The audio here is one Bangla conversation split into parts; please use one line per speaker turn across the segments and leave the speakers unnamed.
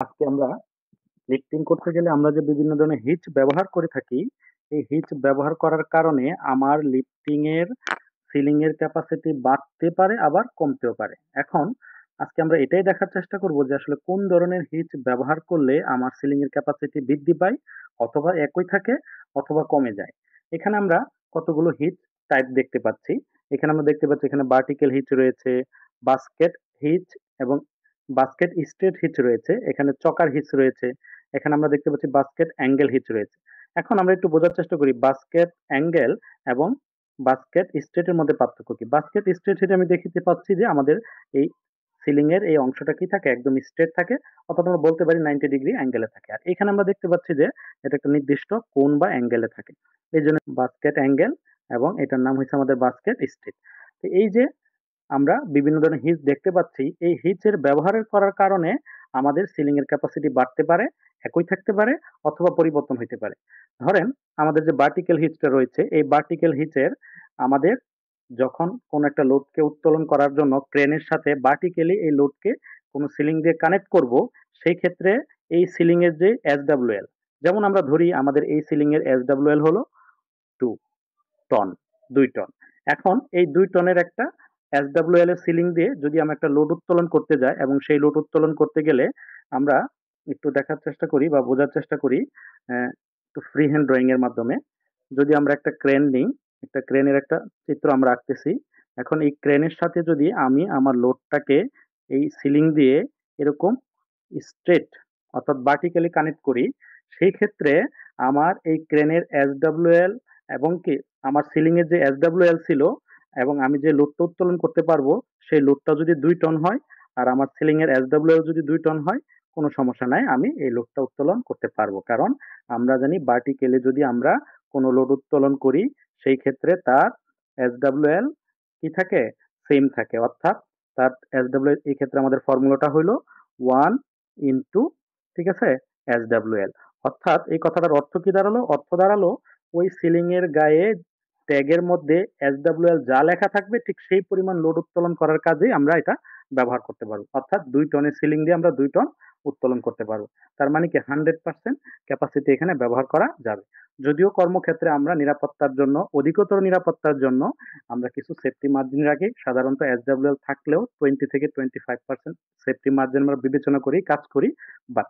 আজকে আমরা লিফটিং করতে গেলে আমরা যে বিভিন্ন ধরনের হিচ ব্যবহার করে থাকি, এই হিচ ব্যবহার করার কারণে আমার লিফটিং এর সিলিং এর ক্যাপাসিটি বাড়তে পারে আবার কমতেও পারে। এখন আজকে আমরা এটাই দেখার চেষ্টা করব যে আসলে কোন ধরনের হিচ ব্যবহার করলে আমার সিলিং এর ক্যাপাসিটি বৃদ্ধি পায়, অথবা একই থাকে, অথবা কমে যায়। এখানে আমরা কতগুলো হিচ টাইপ দেখতে পাচ্ছি। এখানে আমরা দেখতে পাচ্ছি এখানে ভার্টিক্যাল হিচ রয়েছে, বাস্কেট হিচ এবং বাস্কেট স্ট্রেট হিচ রয়েছে, এখানে চকার হিচ রয়েছে, এখানে আমরা দেখতে পাচ্ছি বাস্কেট অ্যাঙ্গেল হিচ রয়েছে। এখন আমরা একটু বোঝার চেষ্টা করি বাস্কেট অ্যাঙ্গেল এবং বাস্কেট স্ট্রেটের মধ্যে পার্থক্য কি। বাস্কেট স্ট্রেট হিচ আমি দেখতে পাচ্ছি যে আমাদের এই সিলিং এর এই অংশটা কি থাকে, একদম স্ট্রেট থাকে, অর্থাৎ আমরা বলতে পারি 90 ডিগ্রি অ্যাঙ্গেলে থাকে। আর এখানে আমরা দেখতে পাচ্ছি যে এটা একটা নির্দিষ্ট কোণ বা অ্যাঙ্গেলে থাকে, এই জন্য বাস্কেট অ্যাঙ্গেল এবং এটার নাম হচ্ছে আমাদের বাস্কেট স্ট্রেট। তো এই যে আমরা বিভিন্ন ধরনের হিচ দেখতে পাচ্ছি, এই হিচের ব্যবহার করার কারণে আমাদের সিলিং এর ক্যাপাসিটি বাড়তে পারে, একই থাকতে পারে, অথবা পরিবর্তন হইতে পারে। ধরেন আমাদের যে ভার্টিক্যাল হিচটা রয়েছে, এই ভার্টিক্যাল হিচের আমাদের যখন কোন একটা লোডকে উত্তোলন করার জন্য ক্রেনের সাথে ভার্টিক্যালি এই লোডকে কোন সিলিং দিয়ে কানেক্ট করব, সেই ক্ষেত্রে এই সিলিং এর যে এসডব্লিউএল, যেমন আমরা ধরি আমাদের এই সিলিং এর এসডব্লিউএল হলো 2 টন, 2 টন। এখন এই 2 টনের একটা এসডব্লিউএল এর সিলিং দিয়ে যদি আমরা একটা লোড উত্তোলন করতে যাই, এবং সেই লোড উত্তোলন করতে গেলে আমরা একটু দেখার চেষ্টা করি বা বোঝার চেষ্টা করি একটু ফ্রি হ্যান্ড ড্রয়িং এর মাধ্যমে। যদি আমরা একটা ক্রেন নিই, একটা ক্রেনের একটা চিত্র আমরা আঁকতেছি। এখন এই ক্রেনের সাথে যদি আমি আমার লোডটাকে এই সিলিং দিয়ে এরকম স্ট্রেট অর্থাৎ ভার্টিক্যালি কানেক্ট করি, সেই ক্ষেত্রে আমার এই ক্রেনের এসডব্লিউএল এবং কি আমার সিলিং এর যে এসডব্লিউএল ছিল এবং আমি যে লোডটা উত্তোলন করতে পারবো, সেই লোডটা যদি 2 টন হয় আর আমার সিলিং এর এসডব্লিউএল যদি 2 টন হয়, কোনো সমস্যা নাই, আমি এই লোডটা উত্তোলন করতে পারবো। কারণ আমরা জানি ভার্টিক্যালি যদি আমরা কোনো লোড উত্তোলন করি, সেই ক্ষেত্রে তার এসডব্লিউএল কি থাকে, সেম থাকে। অর্থাৎ তার এসডব্লিউএল এই ক্ষেত্রে আমাদের ফর্মুলাটা হলো 1 ইন্টু, ঠিক আছে, এসডব্লিউএল। অর্থাৎ এই কথাটার অর্থ কি দাঁড়ালো, অর্থ দাঁড়ালো ওই সিলিং এর গায়ে ট্যাগের মধ্যে এসডব্লিউএল যা লেখা থাকবে ঠিক সেই পরিমাণ লোড উত্তোলন করার কাজে আমরা এটা ব্যবহার করতে পারবো। অর্থাৎ 2 টনের সিলিং দিয়ে আমরা 2 টন উত্তোলন করতে পারবো। তার মানে কি 100% ক্যাপাসিটি এখানে ব্যবহার করা যাবে। যদিও কর্মক্ষেত্রে আমরা নিরাপত্তার জন্য, অধিকতর নিরাপত্তার জন্য আমরা কিছু সেফটি মার্জিন রাখি, সাধারণত এসডব্লিউএল থাকলেও 20 থেকে 25% সেফটি মার্জিন আমরা বিবেচনা করি কাজ করি। বাট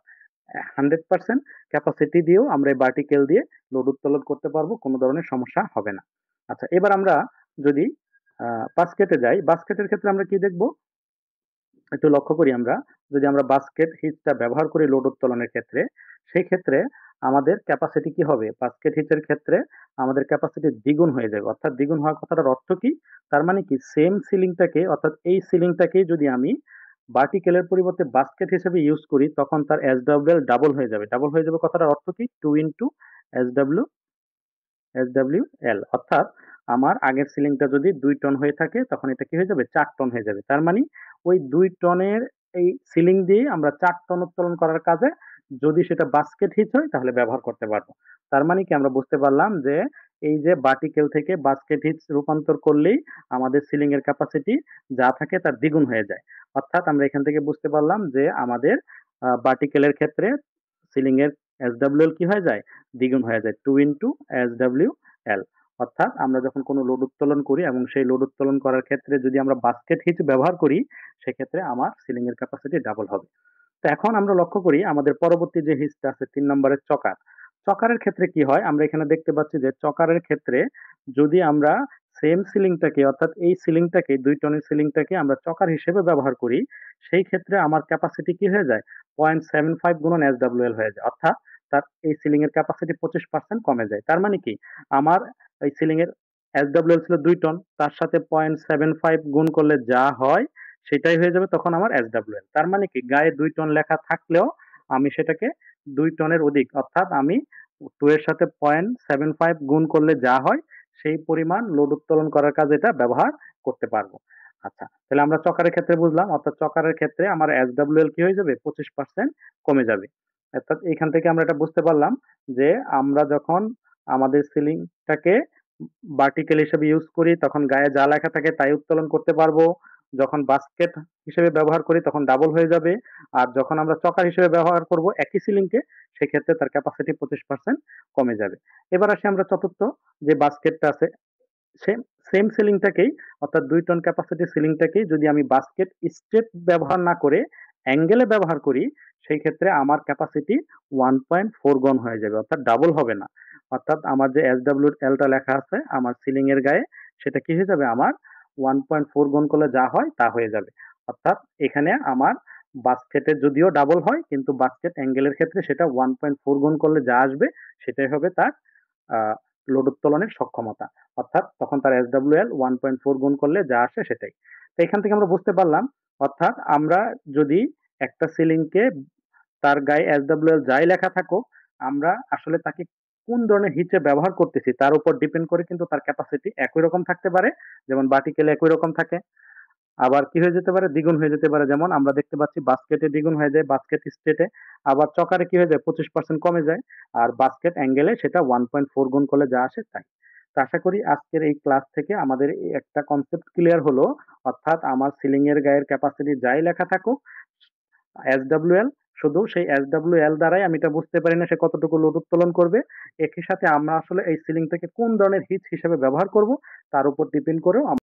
100% ক্যাপাসিটি দিয়েও আমরা এই ভার্টিক্যাল দিয়ে লোড উত্তোলন করতে পারবো, কোনো ধরনের সমস্যা হবে না। আচ্ছা, এবার আমরা যদি বাস্কেটে যাই, বাস্কেটের ক্ষেত্রে আমরা কি দেখবো একটু লক্ষ্য করি। আমরা যদি আমরা বাস্কেট হিচটা ব্যবহার করি লোড উত্তোলনের ক্ষেত্রে, সেই ক্ষেত্রে আমাদের ক্যাপাসিটি কি হবে, বাস্কেট হিচের ক্ষেত্রে আমাদের ক্যাপাসিটি দ্বিগুণ হয়ে যাবে। অর্থাৎ দ্বিগুণ হওয়ার কথাটার অর্থ কি, তার মানে কি সেম সিলিংটাকে, অর্থাৎ এই সিলিংটাকে যদি আমি ভার্টিক্যালের পরিবর্তে বাস্কেট হিসেবে ইউজ করি, তখন তার এসডব্লিউএল ডাবল হয়ে যাবে। ডাবল হয়ে যাবে কথাটার অর্থ কি, 2 ইন্টু এসডব্লিউএল। অর্থাৎ আমার আগের সিলিংটা যদি 2 টন হয়ে থাকে, তখন এটা কি হয়ে যাবে, 4 টন হয়ে যাবে। তার মানে ওই 2 টনের এই সিলিং দিয়ে আমরা 4 টন উত্তোলন করার কাজে যদি সেটা বাস্কেট হিচ হয় তাহলে ব্যবহার করতে পারবো। তার মানে কি আমরা বুঝতে পারলাম যে এই যে ভার্টিক্যাল থেকে বাস্কেট হিচ রূপান্তর করলেই আমাদের সিলিং এর ক্যাপাসিটি যা থাকে তার দ্বিগুণ হয়ে যায়। অর্থাৎ আমরা এখান থেকে বুঝতে পারলাম যে আমাদের ভার্টিক্যালের ক্ষেত্রে সিলিং এর এসডব্লিউএল কি হয়ে যায়, দ্বিগুণ হয়ে যায়, 2 ইন্টু এসডব্লিউএল। অর্থাৎ আমরা যখন কোনো লোড উত্তোলন করি এবং সেই লোড উত্তোলন করার ক্ষেত্রে যদি আমরা বাস্কেট হিচ ব্যবহার করি, সেক্ষেত্রে আমার সিলিং এর ক্যাপাসিটি ডাবল হবে। তো এখন আমরা লক্ষ্য করি আমাদের পরবর্তী যে হিচটা আছে 3 নম্বরের চকার। চকারের ক্ষেত্রে কি হয়, আমরা এখানে দেখতে পাচ্ছি যে চকারের ক্ষেত্রে যদি আমরা সেম সিলিংটাকে, অর্থাৎ এই সিলিংটাকে 2 টনের সিলিংটাকে আমরা চকার হিসেবে ব্যবহার করি, সেই ক্ষেত্রে আমার ক্যাপাসিটি কি হয়ে যায়, 0.75 গুণন এসডব্লিউএল হয়ে যায়। অর্থাৎ তার এই সিলিং এর ক্যাপাসিটি 25% কমে যায়। তার মানে কি আমার এই সিলিং এর এসডব্লিউএল ছিল 2 টন, তার সাথে 0.75 গুণ করলে যা হয় সেটাই হয়ে যাবে তখন আমার এসডব্লিউএল। তার মানে কি গায়ে 2 টন লেখা থাকলেও আমি সেটাকে 2 টনের অধিক, অর্থাৎ আমি 2 এর সাথে 0.75 গুণ করলে যা হয় সেই পরিমাণ লোড উত্তোলন করার কাজে এটা ব্যবহার করতে পারবো। আচ্ছা, তাহলে আমরা চকারের ক্ষেত্রে বুঝলাম, অর্থাৎ চকারের ক্ষেত্রে আমার এসডব্লিউএল কি হয়ে যাবে, 25% কমে যাবে। অর্থাৎ এখান থেকে আমরা এটা বুঝতে পারলাম যে আমরা যখন আমাদের সিলিংটাকে ভার্টিক্যাল হিসেবে ইউজ করি, তখন গায়ে যা লেখা থাকে তাই উত্তোলন করতে পারবো। যখন বাস্কেট হিসেবে ব্যবহার করি তখন ডাবল হয়ে যাবে, আর যখন আমরা চকার হিসেবে ব্যবহার করব একই সিলিংকে, সেক্ষেত্রে তার ক্যাপাসিটি 25% কমে যাবে। এবার আসি আমরা চতুর্থ যে বাস্কেটটা আছে, সেম সেম সিলিংটাকেই, অর্থাৎ 2 টন ক্যাপাসিটি সিলিংটাকেই যদি আমি বাস্কেট স্টেপ ব্যবহার না করে অ্যাঙ্গেলে ব্যবহার করি, সেই ক্ষেত্রে আমার ক্যাপাসিটি 1.4 গন হয়ে যাবে, অর্থাৎ ডাবল হবে না। অর্থাৎ আমার যে SWL টা লেখা আছে আমার সিলিং এর গায়ে, সেটা কি হয়ে যাবে, আমার 1.4 গুণ করলে যা হয় তা হয়ে যাবে। অর্থাৎ এখানে আমার বাস্কেটের যদিও ডাবল হয়, কিন্তু বাস্কেট অ্যাঙ্গেলের ক্ষেত্রে সেটা 1.4 গুণ করলে যা আসবে সেটাই হবে তার লোড উত্তোলনের সক্ষমতা। অর্থাৎ তখন তার SWL 1.4 গুণ করলে যা আসে সেটাই। তো এখান থেকে আমরা বুঝতে পারলাম, অর্থাৎ আমরা যদি একটা সিলিংকে তার গায়ে SWL যাই লেখা থাকুক, আমরা আসলে তাকে কোন ধরনের হিচে ব্যবহার করতেছি তার উপর ডিপেন্ড করে কিন্তু তার ক্যাপাসিটি একই রকম থাকতে পারে। যেমন ভার্টিক্যালি একই রকম থাকে, আবার কি হয়ে যেতে পারে, দ্বিগুণ হয়ে যেতে পারে। যেমন আমরা দেখতে পাচ্ছি বাস্কেটে দ্বিগুণ হয়ে যায়, বাস্কেট স্টেটে। আবার চকারে কি হয়ে যায়, 25% কমে যায়। আর বাস্কেট অ্যাঙ্গেলে সেটা 1.4 গুণ করলে যা আসে তাই। তো আশা করি আজকের এই ক্লাস থেকে আমাদের এই একটা কনসেপ্ট ক্লিয়ার হলো। অর্থাৎ আমার সিলিং এর গায়ের ক্যাপাসিটি যাই লেখা থাকুক, SWL, শুধু সেই SWL দ্বারাই আমি এটা বুঝতে পারি না সে কতটুকু লোড উত্তোলন করবে। একই সাথে আমরা আসলে এই সিলিংটাকে কোন ধরনের হিচ হিসেবে ব্যবহার করব তার উপর ডিপেন্ড করেও